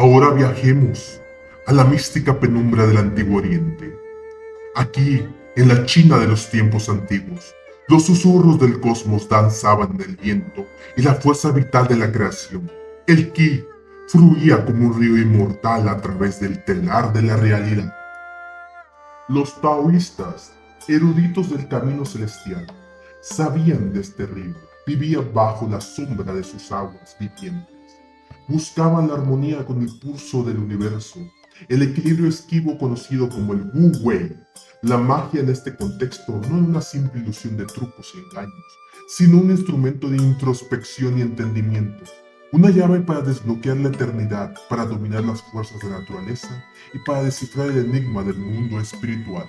Ahora viajemos a la mística penumbra del Antiguo Oriente. Aquí, en la China de los tiempos antiguos, los susurros del cosmos danzaban en el viento y la fuerza vital de la creación, el Qi, fluía como un río inmortal a través del telar de la realidad. Los taoístas, eruditos del camino celestial, sabían de este río, vivían bajo la sombra de sus aguas vivientes. Buscaban la armonía con el pulso del universo, el equilibrio esquivo conocido como el Wu Wei. La magia en este contexto no es una simple ilusión de trucos y engaños, sino un instrumento de introspección y entendimiento, una llave para desbloquear la eternidad, para dominar las fuerzas de la naturaleza y para descifrar el enigma del mundo espiritual.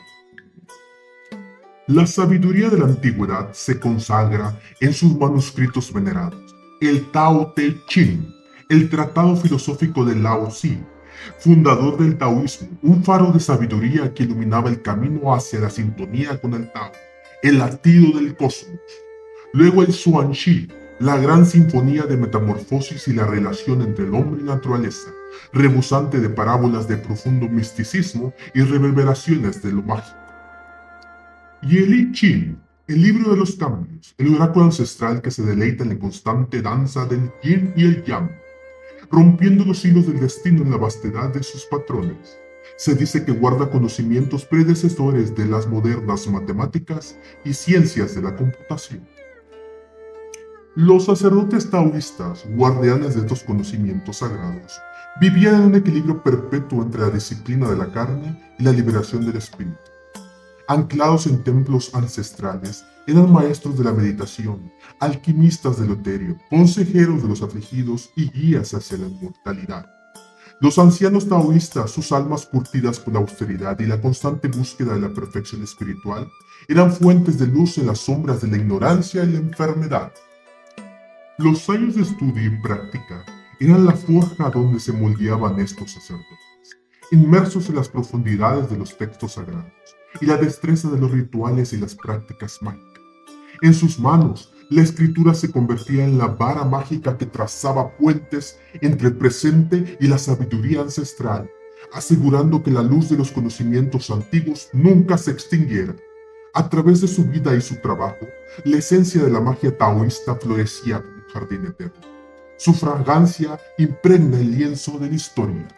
La sabiduría de la antigüedad se consagra en sus manuscritos venerados, el Tao Te Ching, el tratado filosófico de Lao Tzu, fundador del taoísmo, un faro de sabiduría que iluminaba el camino hacia la sintonía con el Tao, el latido del cosmos. Luego el Xuanxi, la gran sinfonía de metamorfosis y la relación entre el hombre y la naturaleza, rebosante de parábolas de profundo misticismo y reverberaciones de lo mágico. Y el I Ching, el libro de los cambios, el oráculo ancestral que se deleita en la constante danza del yin y el yang, rompiendo los hilos del destino en la vastedad de sus patrones. Se dice que guarda conocimientos predecesores de las modernas matemáticas y ciencias de la computación. Los sacerdotes taoístas, guardianes de estos conocimientos sagrados, vivían en un equilibrio perpetuo entre la disciplina de la carne y la liberación del espíritu. Anclados en templos ancestrales, eran maestros de la meditación, alquimistas del eterio, consejeros de los afligidos y guías hacia la inmortalidad. Los ancianos taoístas, sus almas curtidas por la austeridad y la constante búsqueda de la perfección espiritual, eran fuentes de luz en las sombras de la ignorancia y la enfermedad. Los años de estudio y práctica eran la forja donde se moldeaban estos sacerdotes, inmersos en las profundidades de los textos sagrados y la destreza de los rituales y las prácticas mágicas. En sus manos, la escritura se convertía en la vara mágica que trazaba puentes entre el presente y la sabiduría ancestral, asegurando que la luz de los conocimientos antiguos nunca se extinguiera. A través de su vida y su trabajo, la esencia de la magia taoísta florecía como un jardín eterno. Su fragancia impregna el lienzo de la historia.